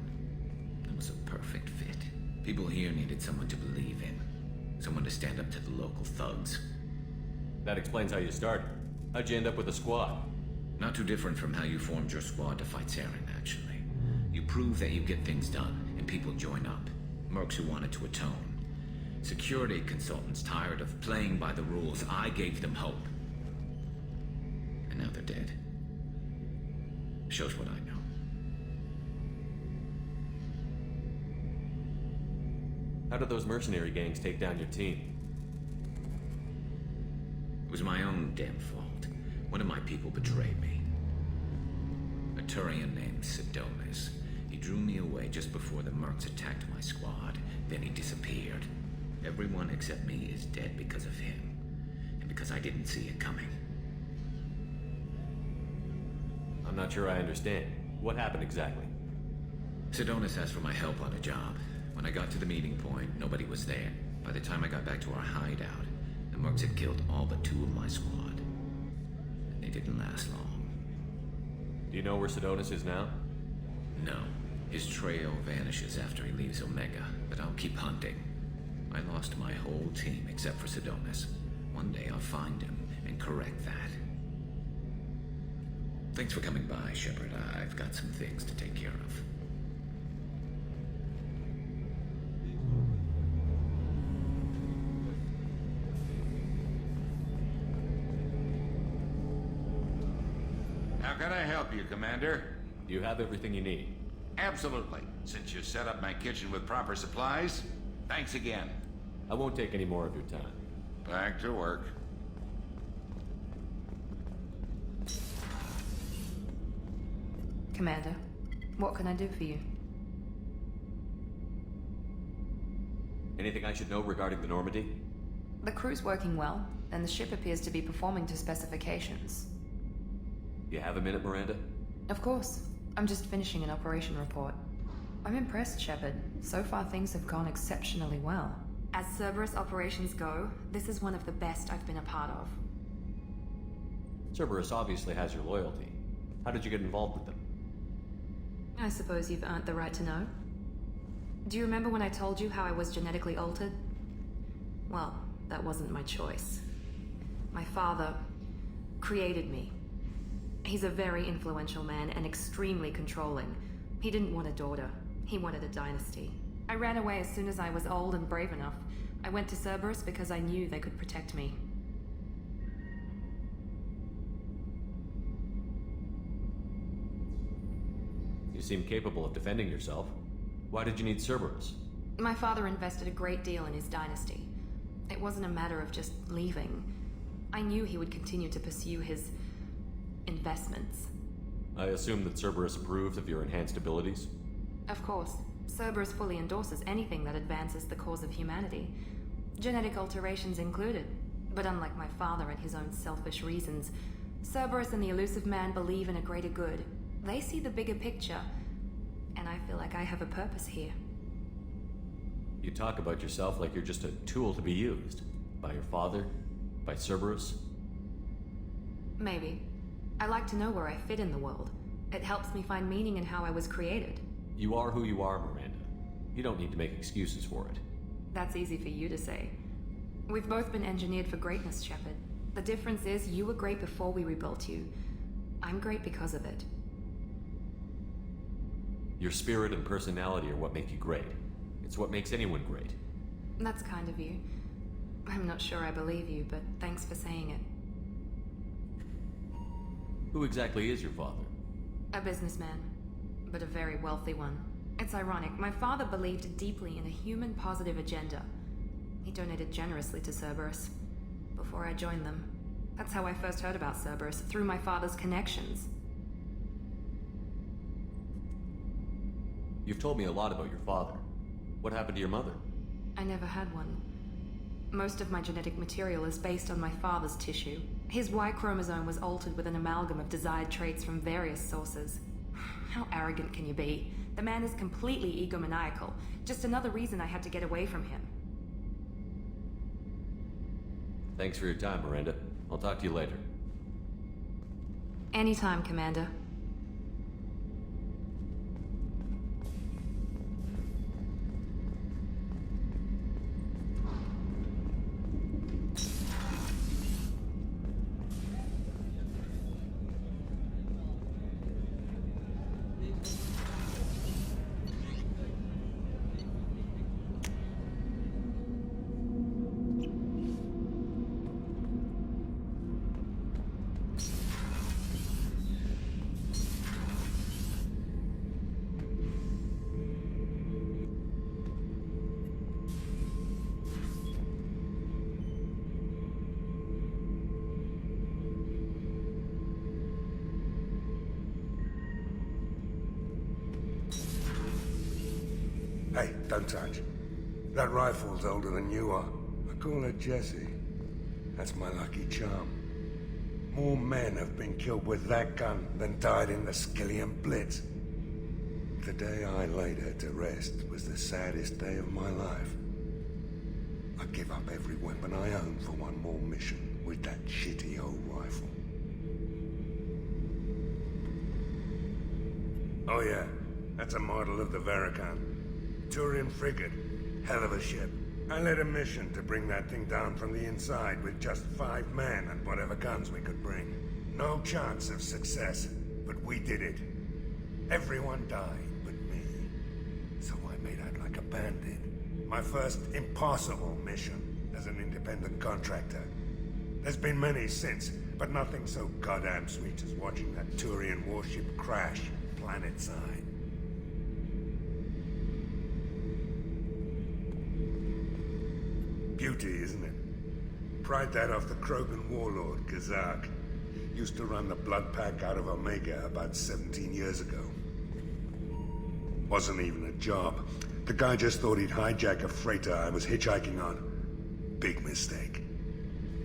It was a perfect fit. People here needed someone to believe in. Someone to stand up to the local thugs. That explains how you started. How'd you end up with a squad? Not too different from how you formed your squad to fight Saren, actually. You prove that you get things done, and people join up. Mercs who wanted to atone. Security consultants tired of playing by the rules. I gave them hope. And now they're dead. Shows what I know. How did those mercenary gangs take down your team? It was my own damn fault. One of my people betrayed me. A Turian named Sidonis. He drew me away just before the mercs attacked my squad. Then he disappeared. Everyone except me is dead because of him. And because I didn't see it coming. I'm not sure I understand. What happened exactly? Sidonis asked for my help on a job. When I got to the meeting point, nobody was there. By the time I got back to our hideout, the mercs had killed all but 2 of my squad. And they didn't last long. Do you know where Sidonis is now? No. His trail vanishes after he leaves Omega, but I'll keep hunting. I lost my whole team except for Sidonis. One day I'll find him and correct that. Thanks for coming by, Shepard. I've got some things to take care of. How can I help you, Commander? Do you have everything you need? Absolutely. Since you set up my kitchen with proper supplies, thanks again. I won't take any more of your time. Back to work. Commander, what can I do for you? Anything I should know regarding the Normandy? The crew's working well, and the ship appears to be performing to specifications. You have a minute, Miranda? Of course. I'm just finishing an operation report. I'm impressed, Shepard. So far things have gone exceptionally well. As Cerberus operations go, this is one of the best I've been a part of. Cerberus obviously has your loyalty. How did you get involved with them? I suppose you've earned the right to know. Do you remember when I told you how I was genetically altered? Well, that wasn't my choice. My father created me. He's a very influential man and extremely controlling. He didn't want a daughter. He wanted a dynasty. I ran away as soon as I was old and brave enough, I went to Cerberus because I knew they could protect me. You seem capable of defending yourself. Why did you need Cerberus? My father invested a great deal in his dynasty. It wasn't a matter of just leaving. I knew he would continue to pursue his investments. I assume that Cerberus approved of your enhanced abilities? Of course, Cerberus fully endorses anything that advances the cause of humanity, genetic alterations included. But unlike my father and his own selfish reasons, Cerberus and the Elusive Man believe in a greater good. They see the bigger picture, and I feel like I have a purpose here. You talk about yourself like you're just a tool to be used. By your father? By Cerberus? Maybe. I like to know where I fit in the world. It helps me find meaning in how I was created. You are who you are, Miranda. You don't need to make excuses for it. That's easy for you to say. We've both been engineered for greatness, Shepard. The difference is you were great before we rebuilt you. I'm great because of it. Your spirit and personality are what make you great. It's what makes anyone great. That's kind of you. I'm not sure I believe you, but thanks for saying it. Who exactly is your father? A businessman, but a very wealthy one. It's ironic, my father believed deeply in a human-positive agenda. He donated generously to Cerberus before I joined them. That's how I first heard about Cerberus, through my father's connections. You've told me a lot about your father. What happened to your mother? I never had one. Most of my genetic material is based on my father's tissue. His Y chromosome was altered with an amalgam of desired traits from various sources. How arrogant can you be? The man is completely egomaniacal. Just another reason I had to get away from him. Thanks for your time, Miranda. I'll talk to you later. Anytime, Commander. Hey, don't touch. That rifle's older than you are. I call her Jessie. That's my lucky charm. More men have been killed with that gun than died in the Skillian Blitz. The day I laid her to rest was the saddest day of my life. I give up every weapon I own for one more mission with that shitty old rifle. Oh yeah, that's a model of the Veracon. Turian frigate. Hell of a ship. I led a mission to bring that thing down from the inside with just 5 men and whatever guns we could bring. No chance of success, but we did it. Everyone died but me. So I made out like a bandit. My first impossible mission as an independent contractor. There's been many since, but nothing so goddamn sweet as watching that Turian warship crash planet-side. Beauty, isn't it? Pried that off the Krogan warlord, Gazak. Used to run the Blood Pack out of Omega about 17 years ago. Wasn't even a job. The guy just thought he'd hijack a freighter I was hitchhiking on. Big mistake.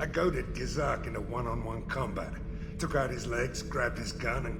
I goaded Gazak into one-on-one combat. Took out his legs, grabbed his gun, and